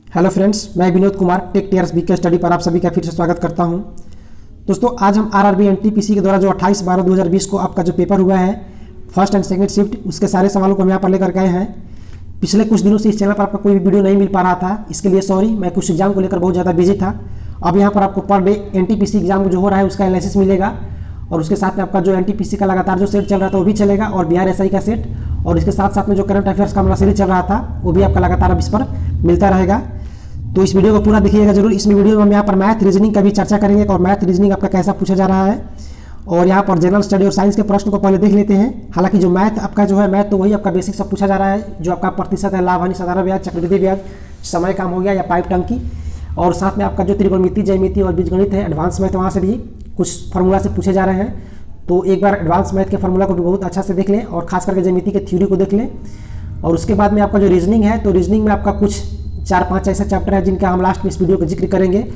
Hello friends, मैं Vinod Kumar tech tears BK study पर आप सभी का फिर से स्वागत करता हूं। दोस्तों, आज हम आरआरबी एनटीपीसी के द्वारा जो 28/12/2020 को आपका जो पेपर हुआ है फर्स्ट एंड सेकंड शिफ्ट, उसके सारे सवालों को हम यहाँ पर लेकर गए हैं। पिछले कुछ दिनों से इस चैनल पर आपका कोई भी वीडियो नहीं मिल पा रहा था, इसके लिए सॉरी। मैं कुछ एग्जाम को लेकर बहुत ज़्यादा बिजी था। अब यहाँ पर आपको पर डे एनटीपीसी एग्जाम जो हो रहा है उसका एनालिसिस मिलेगा, और उसके साथ में आपका जो एनटीपीसी का लगातार जो सेट चल रहा था वो भी चलेगा, और बिहार एसआई का सेट, और इसके साथ साथ में जो करंट अफेयर्स का हमारा सीरीज चल रहा था वो भी आपका लगातार अब इस पर मिलता रहेगा। तो इस वीडियो को पूरा देखिएगा जरूर। इसमें वीडियो में हम यहाँ पर मैथ रीजनिंग का भी चर्चा करेंगे, और मैथ रीजनिंग आपका कैसा पूछा जा रहा है, और यहाँ पर जनरल स्टडी और साइंस के प्रश्न को पहले देख लेते हैं। हालांकि जो मैथ आपका जो है, मैथ तो वही आपका बेसिक सब पूछा जा रहा है, जो आपका प्रतिशत है, लाभ हानि, साधारण ब्याज, चक्रवृद्धि ब्याज, समय काम हो गया या पाइप टंकी, और साथ में आपका जो त्रिकोणमिति, ज्यामिति और बीजगणित है, एडवांस मैथ, वहाँ से भी कुछ फार्मूला से पूछे जा रहे हैं। तो एक बार एडवांस मैथ के फार्मूला को भी बहुत अच्छा से देख लें, और खास करके ज्यामिति के थ्योरी को देख लें। और उसके बाद में आपका जो रीजनिंग है, तो रीजनिंग में आपका कुछ 4-5 ऐसे चैप्टर है जिनका हम लास्ट में इस वीडियो का जिक्र करेंगे।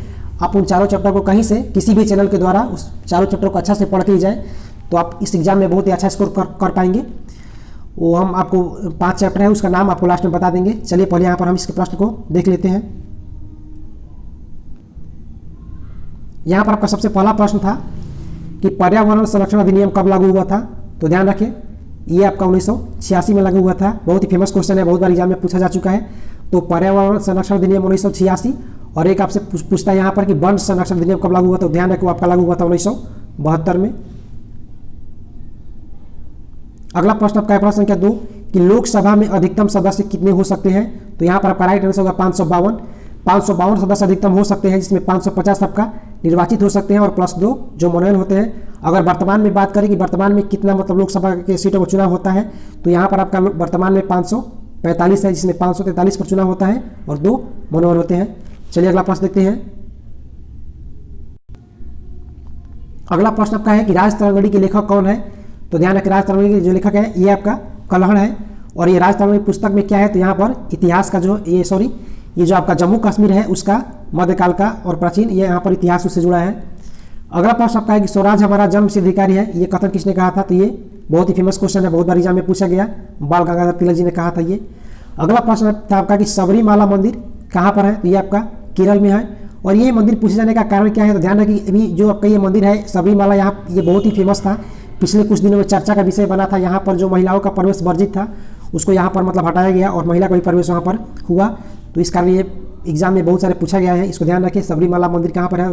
आप उन चारों चैप्टर को कहीं से किसी भी चैनल के द्वारा उस चारों चैप्टर को अच्छा से पढ़ के जाए तो आप इस एग्जाम में बहुत ही अच्छा स्कोर कर पाएंगे। वो हम आपको 5 चैप्टर है, उसका नाम आपको लास्ट में बता देंगे। चलिए पहले यहाँ पर हम इसके प्रश्न को देख लेते हैं। यहाँ पर आपका सबसे पहला प्रश्न था कि पर्यावरण संरक्षण अधिनियम कब लागू हुआ था। तो ध्यान रखें, ये आपका 1986 में लागू हुआ था। बहुत ही फेमस क्वेश्चन है, बहुत बार एग्जाम में पूछा जा चुका है। तो पर्यावरण संरक्षण अधिनियम 1986, और एक आपसे पूछता है यहाँ पर कि वन संरक्षण अधिनियम कब लागू हुआ। तो ध्यान रखो, आपका लागू हुआ था 1972 में। अगला प्रश्न आपका है प्रश्न संख्या 2 कि लोकसभा में अधिकतम सदस्य कितने हो सकते हैं। तो यहाँ पर आपका राइट आंसर होगा 552 सदस्य अधिकतम हो सकते हैं, जिसमें 550 आपका निर्वाचित हो सकते हैं और +2 जो मनोनयन होते हैं। अगर वर्तमान में बात करें कि वर्तमान में कितना मतलब लोकसभा के सीटों पर चुनाव होता है, तो यहाँ पर आपका वर्तमान में 545 है, जिसमें 543 पर चुनाव होता है और 2 मनोनयन होते हैं। चलिए अगला प्रश्न देखते हैं। अगला प्रश्न आपका है कि राज तरंगड़ी के लेखक कौन है। तो ध्यान रखें, राज तरंगड़ी के जो लेखक है ये आपका कल्हड़ है, और ये राज तरंगड़ी पुस्तक में क्या है, तो यहाँ पर इतिहास का जो ये जो आपका जम्मू कश्मीर है उसका मध्यकाल का और प्राचीन, ये यहाँ पर इतिहास उससे जुड़ा है। अगला प्रश्न आपका है कि स्वराज हमारा जन्म सिद्ध अधिकारी है, ये कथन किसने कहा था। तो ये बहुत ही फेमस क्वेश्चन है, बहुत बार एग्जाम में पूछा गया, बाल गंगाधर तिलक जी ने कहा था ये। अगला प्रश्न था आपका कि सबरीमाला मंदिर कहाँ पर है। तो ये आपका केरल में है, और ये मंदिर पूछे जाने का कारण क्या है। तो ध्यान रखिए, अभी जो आपका ये मंदिर है सबरीमाला, यहाँ ये बहुत ही फेमस था, पिछले कुछ दिनों में चर्चा का विषय बना था। यहाँ पर जो महिलाओं का प्रवेश वर्जित था उसको यहाँ पर मतलब हटाया गया, और महिला का भी प्रवेश वहाँ पर हुआ। तो इस कारण ये एग्जाम में बहुत सारे पूछा गया है, इसको ध्यान रखिए। सबरीमाला मंदिर कहाँ पर है,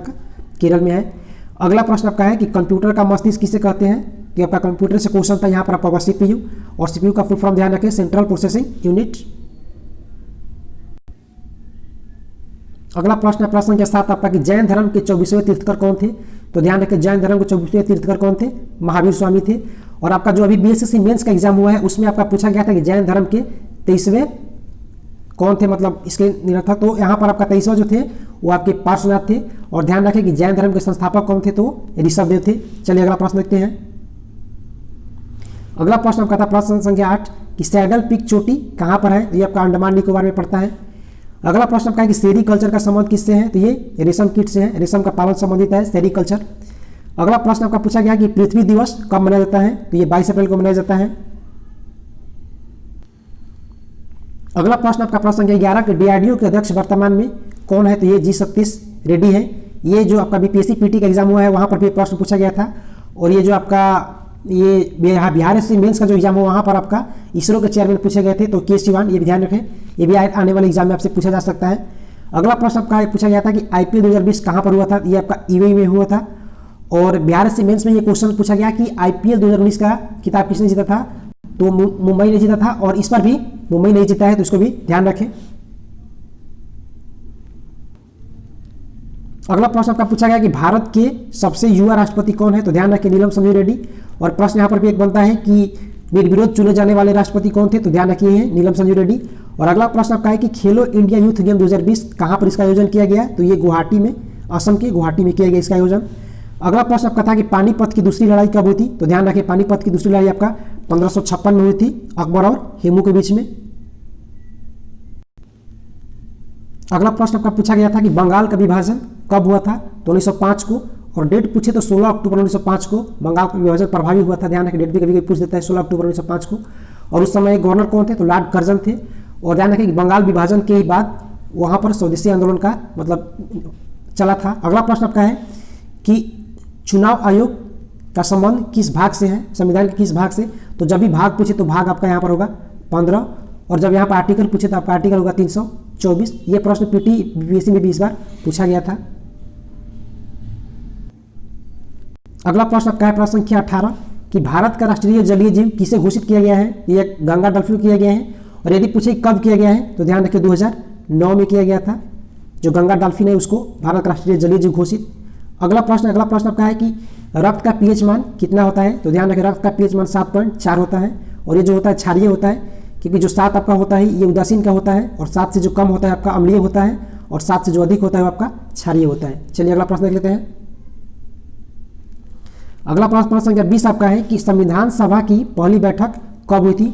केरल में है। अगला प्रश्न आपका है कि कंप्यूटर का मस्तिष्क किसे कहते हैं। तो आपका कंप्यूटर से क्वेश्चन था, यहाँ पर आपका होगा CPU, और CPU का फुल फॉर्म ध्यान रखें, सेंट्रल प्रोसेसिंग यूनिट। अगला प्रश्न है प्रश्न के साथ आपका कि जैन धर्म के 24वें तीर्थकर कौन थे। तो ध्यान रखें, जैन धर्म के 24वें तीर्थकर कौन थे, महावीर स्वामी थे। और आपका जो अभी BSSC मेंस का एग्जाम हुआ है उसमें आपका पूछा गया था कि जैन धर्म के 23वें कौन थे, मतलब इसके निरर्थक। तो यहाँ पर आपका 23वां जो थे वो आपके पार्श्वनाथ थे, और ध्यान रखें कि जैन धर्म के संस्थापक कौन थे, तो ऋषभदेव थे। चलिए अगला प्रश्न देखते हैं। अगला प्रश्न आपका था प्रश्न संख्या 8 कि सैडल पीक चोटी कहाँ पर है। ये आपका अंडमान निकोबार में पड़ता है। अगला प्रश्न आपका है कि सेरीकल्चर का संबंध किससे है। तो ये रेशम कीट से है, रेशम का पालन संबंधित है सेरीकल्चर। अगला प्रश्न आपका पूछा गया कि पृथ्वी दिवस कब मनाया जाता है। तो ये 22 अप्रैल को मनाया जाता है। अगला प्रश्न आपका प्रश्न संख्या 11 के DRDO के अध्यक्ष वर्तमान में कौन है। तो ये G सतीश रेड्डी है। ये जो आपका BPSC PT का एग्जाम हुआ है वहाँ पर भी प्रश्न पूछा गया था, और ये जो आपका ये बिहार एससी मेंस का जो एग्जाम हो वहाँ पर आपका इसरो के चेयरमैन पूछे गए थे, तो के सिवान, ये भी ध्यान रखें, ये भी आने वाले एग्जाम में आपसे पूछा जा सकता है। अगला प्रश्न आपका पूछा गया था कि IPL 2020 कहाँ पर हुआ था। ये आपका UAE में हुआ था, और बिहार एससी मेंस में ये क्वेश्चन पूछा गया कि IPL 2019 का खिताब किसने जीता था। तो मुंबई ने जीता था, और इस पर भी मुंबई नहीं जीता है, तो इसको भी ध्यान रखें। अगला प्रश्न आपका पूछा गया कि भारत के सबसे युवा राष्ट्रपति कौन है। तो ध्यान रखें, नीलम संजय रेड्डी। और प्रश्न यहाँ पर भी एक बनता है कि निर्विरोध चुने जाने वाले राष्ट्रपति कौन थे। तो ध्यान रखिए, हैं नीलम संजय रेड्डी। और अगला प्रश्न आपका है कि खेलो इंडिया यूथ गेम 2020 कहाँ पर इसका आयोजन किया गया। तो ये गुवाहाटी में, असम के गुवाहाटी में किया गया इसका आयोजन। अगला प्रश्न आपका था कि पानीपत की दूसरी लड़ाई कब हुई थी। तो ध्यान रखें, पानीपत की दूसरी लड़ाई आपका 1556 में हुई थी, अकबर और हेमू के बीच में। अगला प्रश्न आपका पूछा गया था कि बंगाल का विभाजन कब हुआ था। तो 1905 को, और डेट पूछे तो 16 अक्टूबर 1905 को बंगाल का विभाजन प्रभावी हुआ था। ध्यान रखें, डेट भी कभी कभी पूछ देता है, 16 अक्टूबर 1905 को। और उस समय गवर्नर कौन थे। तो लॉर्ड कर्जन थे। और ध्यान रखें कि बंगाल विभाजन के ही बाद वहाँ पर स्वदेशी आंदोलन का मतलब चला था। अगला प्रश्न आपका है कि चुनाव आयोग का संबंध किस भाग से है, संविधान के किस भाग से। तो जब भी भाग पूछे तो भाग आपका यहाँ पर होगा 15, और जब यहाँ पर आर्टिकल पूछे तो आपका आर्टिकल होगा 324। ये प्रश्न पीटी बीपीएससी में भी इस बार पूछा गया था। अगला प्रश्न आपका है प्रश्न संख्या 18 कि भारत का राष्ट्रीय जलीय जीव किसे घोषित किया गया है। ये गंगा डॉल्फिन किया गया है, और यदि पूछे कब किया गया है तो ध्यान रखिए 2009 में किया गया था। जो गंगा डॉल्फिन है उसको भारत का राष्ट्रीय जलीय जीव घोषित। अगला प्रश्न आपका है कि रक्त का पीएच मान कितना होता है। तो ध्यान रखिए रक्त का पीएच मान 7.4 होता है, और ये जो होता है क्षारीय होता है, क्योंकि जो 7 आपका होता है ये उदासीन का होता है, और 7 से जो कम होता है आपका अम्लीय होता है, और 7 से जो अधिक होता है वो आपका क्षारीय होता है। चलिए अगला प्रश्न देख लेते हैं। अगला प्रश्न संख्या 20 आपका है कि संविधान सभा की पहली बैठक कब हुई थी।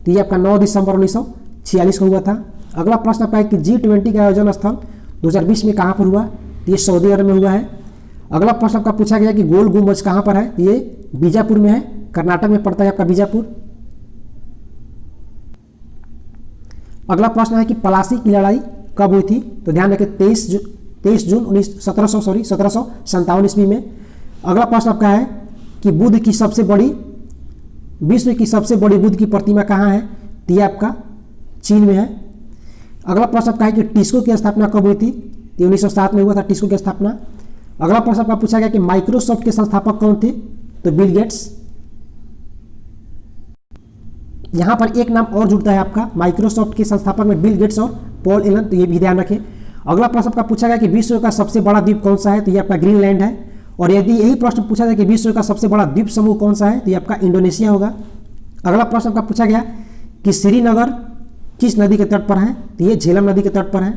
तो ये आपका 9 दिसंबर 1946 को हुआ था। अगला प्रश्न आपका है कि G20 का आयोजन स्थल 2020 में कहाँ पर हुआ। तो ये सऊदी अरब में हुआ है। अगला प्रश्न आपका पूछा गया कि गोल गुम्बज कहाँ पर है। ये बीजापुर में है, कर्नाटक में पड़ता है आपका बीजापुर। अगला प्रश्न है कि पलासी की लड़ाई कब हुई थी। तो ध्यान रखें 23 जून 1757 ईस्वी में। अगला प्रश्न आपका है कि बुद्ध की सबसे बड़ी विश्व की सबसे बड़ी बुद्ध की प्रतिमा कहाँ है। तो ये आपका चीन में है। अगला प्रश्न आपका है कि टिस्को की स्थापना कब हुई थी। तो 1907 में हुआ था टिस्को की स्थापना। अगला प्रश्न आपका पूछा गया कि माइक्रोसॉफ्ट के संस्थापक कौन थे। तो बिल गेट्स। यहां पर एक नाम और जुड़ता है आपका, माइक्रोसॉफ्ट के संस्थापक में बिल गेट्स और पॉल एलन, तो ये भी ध्यान रखें। अगला प्रश्न आपका पूछा गया कि विश्व का सबसे बड़ा द्वीप कौन सा है। तो ये आपका ग्रीनलैंड है। और यदि यही प्रश्न पूछा जाए कि विश्व का सबसे बड़ा द्वीप समूह कौन सा है, तो ये आपका इंडोनेशिया होगा। अगला प्रश्न आपका पूछा गया कि श्रीनगर किस नदी के तट पर है। तो ये झेलम नदी के तट पर है।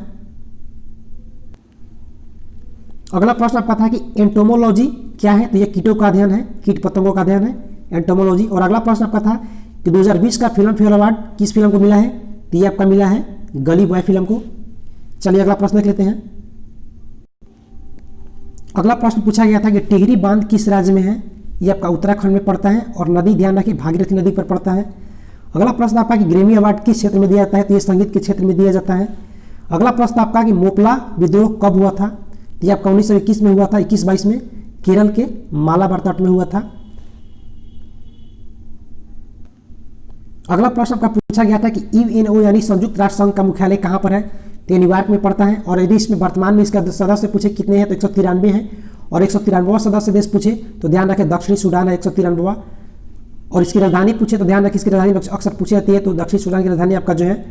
अगला प्रश्न आपका था कि एंटोमोलॉजी क्या है। तो ये कीटों का अध्ययन है, कीट पतंगों का अध्ययन है एंटोमोलॉजी। और अगला प्रश्न आपका था कि 2020 का फिल्म फेयर अवार्ड किस फिल्म को मिला है। तो ये आपका मिला है गली बॉय फिल्म को। चलिए अगला प्रश्न देख लेते हैं। अगला प्रश्न पूछा गया था कि टिहरी बांध किस राज्य में है। ये आपका उत्तराखंड में पड़ता है, और नदी ध्यान रखिए भागीरथी नदी पर पड़ता है। अगला प्रश्न आपका कि ग्रैमी अवार्ड किस क्षेत्र में दिया जाता है। तो ये संगीत के क्षेत्र में दिया जाता है। अगला प्रश्न आपका कि मोपला विद्रोह कब हुआ था। तो ये आपका 1921 में हुआ था, 21-22 में केरल के मालाबार तट में हुआ था। अगला प्रश्न आपका पूछा गया था कि यूएनओ यानी संयुक्त राष्ट्र संघ का मुख्यालय कहाँ पर है। तो न्यूयॉर्क में पड़ता है। और यदि इसमें वर्तमान में इसका सदस्य पूछे कितने हैं तो 193 हैं, और 193वां सदस्य देश पूछे तो ध्यान रखें दक्षिणी सूडान है 193वां। और इसकी राजधानी पूछे तो ध्यान रखें इसकी राजधानी अक्सर पूछी जाती है। तो दक्षिणी सूडान की राजधानी आपका जो है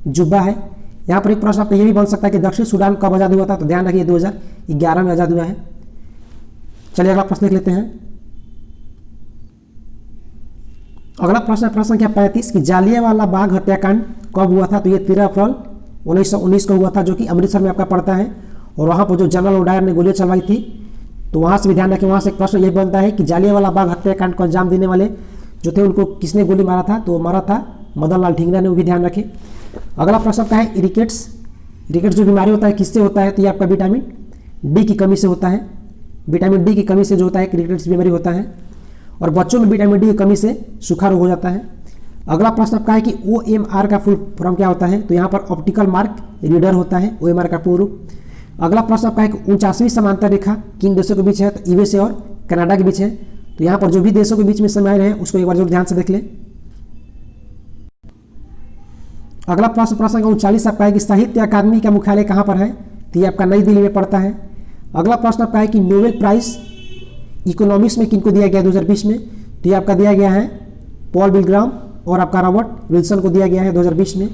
जुब्बा है। यहाँ पर एक प्रश्न आपका ये भी बन सकता है कि दक्षिण सूडान कब आज़ाद हुआ था। तो ध्यान रखिए 2011 में आज़ाद हुआ है। चलिए अगला प्रश्न देख लेते हैं। अगला प्रश्न है प्रश्न संख्या 35 कि जालियांवाला बाग हत्याकांड कब हुआ था। तो ये 13 अप्रैल 1919 को हुआ था, जो कि अमृतसर में आपका पड़ता है। और वहाँ पर जो जनरल ओडायर ने गोलियां चलवाई थी, तो वहाँ से भी ध्यान रखें। वहाँ से एक प्रश्न ये बनता है कि जालियांवाला बाग हत्याकांड को अंजाम देने वाले जो थे उनको किसने गोली मारा था। तो मारा था मदन लाल ठिंगरा ने, वो भी ध्यान रखें। अगला प्रश्न का है इरिकेट्स जो बीमारी होता है किससे होता है। तो ये आपका विटामिन डी की कमी से होता है। विटामिन डी की कमी से जो होता है इरिकेट्स बीमारी होता है। और बच्चों में विटामिन डी की कमी से सूखा रोग हो जाता है। अगला प्रश्न आपका है कि OMR का फुल फॉर्म क्या होता है। तो यहाँ पर ऑप्टिकल मार्क रीडर होता है OMR का पूर्व। अगला प्रश्न आपका है कि 49वीं समांतर रेखा किन देशों के बीच है। तो यूएसए और कनाडा के बीच है। तो यहाँ पर जो भी देशों के बीच में समाये हैं उसको एक बार जरूर ध्यान से देख लें। अगला प्रश्न संख्या 39 आपका है कि साहित्य अकादमी का मुख्यालय कहाँ पर है। तो ये आपका नई दिल्ली में पड़ता है। अगला प्रश्न आपका है कि नोबेल प्राइज इकोनॉमिक्स में किनको दिया गया 2020 में। तो ये आपका दिया गया है पॉल बिलग्राम और आपका रॉबर्ट विल्सन को दिया गया है 2020 में।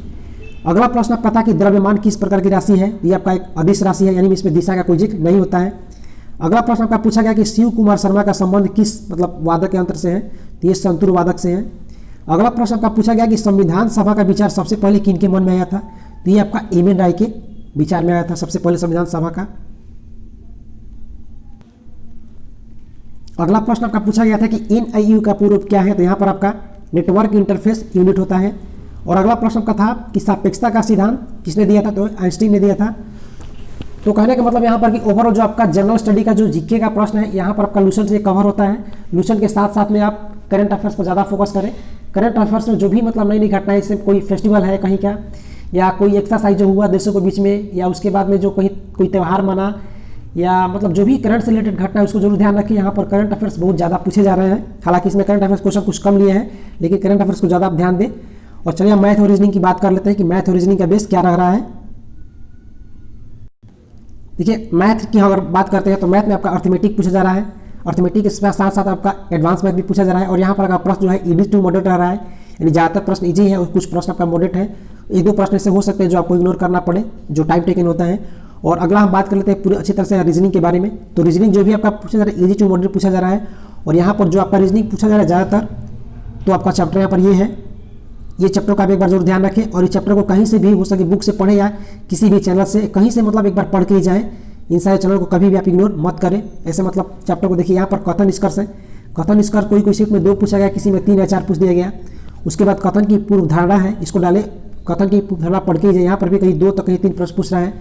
अगला प्रश्न आपका था कि द्रव्यमान किस प्रकार की राशि है। ये आपका एक अदिश राशि है, यानी इसमें दिशा का कोई जिक्र नहीं होता है। अगला प्रश्न आपका पूछा गया कि शिव कुमार शर्मा का संबंध किस वादक के अंतर से है। तो ये संतूर वादक से है। अगला प्रश्न आपका पूछा गया कि संविधान सभा का विचार सबसे पहले किन के मन में आया था। तो ये आपका एम एन राय के विचार में आया था सबसे पहले संविधान सभा का। अगला प्रश्न आपका पूछा गया था कि NIU का पूर्व क्या है। तो यहाँ पर आपका नेटवर्क इंटरफेस यूनिट होता है। और अगला प्रश्न का था कि सापेक्षता का सिद्धांत किसने दिया था। तो आइंस्टीन ने दिया था। तो कहने का मतलब यहाँ पर कि ओवरऑल जो आपका जनरल स्टडी का जो जीके का प्रश्न है यहाँ पर आपका लूसेंट से कवर होता है। लूसेंट के साथ साथ में आप करंट अफेयर्स पर ज़्यादा फोकस करें। करंट अफेयर्स में जो भी नहीं घटना है, इससे कोई फेस्टिवल है कहीं क्या, या कोई एक्सरसाइज जो हुआ देशों के बीच में, या उसके बाद में जो कहीं कोई त्यौहार मना, या मतलब जो भी करंट से रिलेटेड घटना है उसको जरूर ध्यान रखिए। यहाँ पर करंट अफेयर्स बहुत ज़्यादा पूछे जा रहे हैं, हालांकि इसमें करंट अफेयर्स क्वेश्चन कुछ कम लिए हैं, लेकिन करंट अफेयर्स को ज़्यादा आप ध्यान दें। और चलिए हम मैथ और रीजनिंग की बात कर लेते हैं कि मैथ और रीजनिंग का बेस क्या रह रहा है। देखिए मैथ की अगर बात करते हैं तो मैथ में आपका अर्थमेटिक पूछा जा रहा है, अर्थमेटिक के साथ साथ आपका एडवांस मैथ भी पूछा जा रहा है। और यहाँ पर आपका प्रश्न जो है ईजी टू मॉडरेट रह रहा है, यानी ज़्यादातर प्रश्न ईजी है और कुछ प्रश्न आपका मॉडरेट है। एक दो प्रश्न ऐसे हो सकते हैं जो आपको इग्नोर करना पड़े, जो टाइम टेकन होता है। और अगला हम बात कर लेते हैं पूरी अच्छी तरह से रीजनिंग के बारे में। तो रीजनिंग जो भी आपका पूछा जा रहा है ईजी टू मॉडरेट पूछा जा रहा है। और यहाँ पर जो आपका रीजनिंग पूछा जा रहा है ज़्यादातर, तो आपका चैप्टर यहाँ पर ये है, ये चैप्टर का आप एक बार जरूर ध्यान रखें। और इस चैप्टर को कहीं से भी हो सके बुक से पढ़े या किसी भी चैनल से कहीं से मतलब एक बार पढ़ के ही जाए। इन सारे चैनल को कभी भी आप इग्नोर मत करें। ऐसे मतलब चैप्टर को देखिए, यहाँ पर कथन निष्कर्ष है। कथन निष्कर्ष कोई सीट में 2 पूछा गया, किसी में 3 या 4 पूछ दिया गया। उसके बाद कथन की पूर्व धारणा है, इसको डाले, कथन की पूर्व धारणा पढ़ के ही जाए। यहाँ पर भी कहीं 2 तो कहीं 3 प्रश्न पूछ रहा है।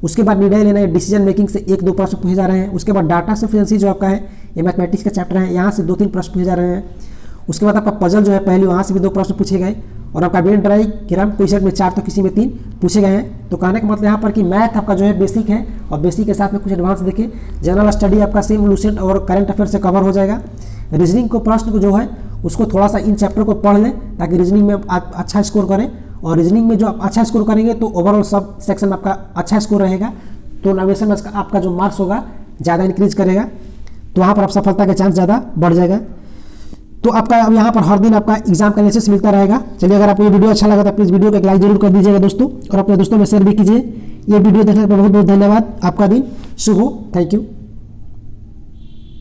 उसके बाद निर्णय लेना है, डिसीजन मेकिंग से 1-2 प्रश्न पूछे जा रहे हैं। उसके बाद डाटा सफिशिएंसी जो आपका है, ये मैथमेटिक्स का चैप्टर है, यहाँ से 2-3 प्रश्न पूछे जा रहे हैं। उसके बाद आपका पजल जो है पहले, वहाँ से भी 2 प्रश्न पूछे गए। और आपका वेन डायग्राम कोई सेट में 4 तो किसी में 3 पूछे गए हैं। तो कहने का मतलब यहाँ पर कि मैथ आपका जो है बेसिक है, और बेसिक के साथ में कुछ एडवांस देखिए। जनरल स्टडी आपका सेम लूसेंट और करंट अफेयर से कवर हो जाएगा। रीजनिंग को प्रश्न को जो है उसको थोड़ा सा इन चैप्टर को पढ़ लें ताकि रीजनिंग में आप अच्छा स्कोर करें। और रीजनिंग में जो आप अच्छा स्कोर करेंगे तो ओवरऑल सब सेक्शन में आपका अच्छा स्कोर रहेगा, तो नवेशन में आपका जो मार्क्स होगा ज़्यादा इंक्रीज करेगा, तो वहाँ पर आप सफलता का चांस ज़्यादा बढ़ जाएगा। तो आपका अब यहाँ पर हर दिन आपका एग्जाम का एनालिसिस मिलता रहेगा। चलिए अगर आपको ये वीडियो अच्छा लगा तो प्लीज़ वीडियो को एक लाइक जरूर कर दीजिएगा दोस्तों, और अपने दोस्तों में शेयर भी कीजिए। ये वीडियो देखने पर बहुत बहुत धन्यवाद। आपका दिन शुभ हो। Thank you.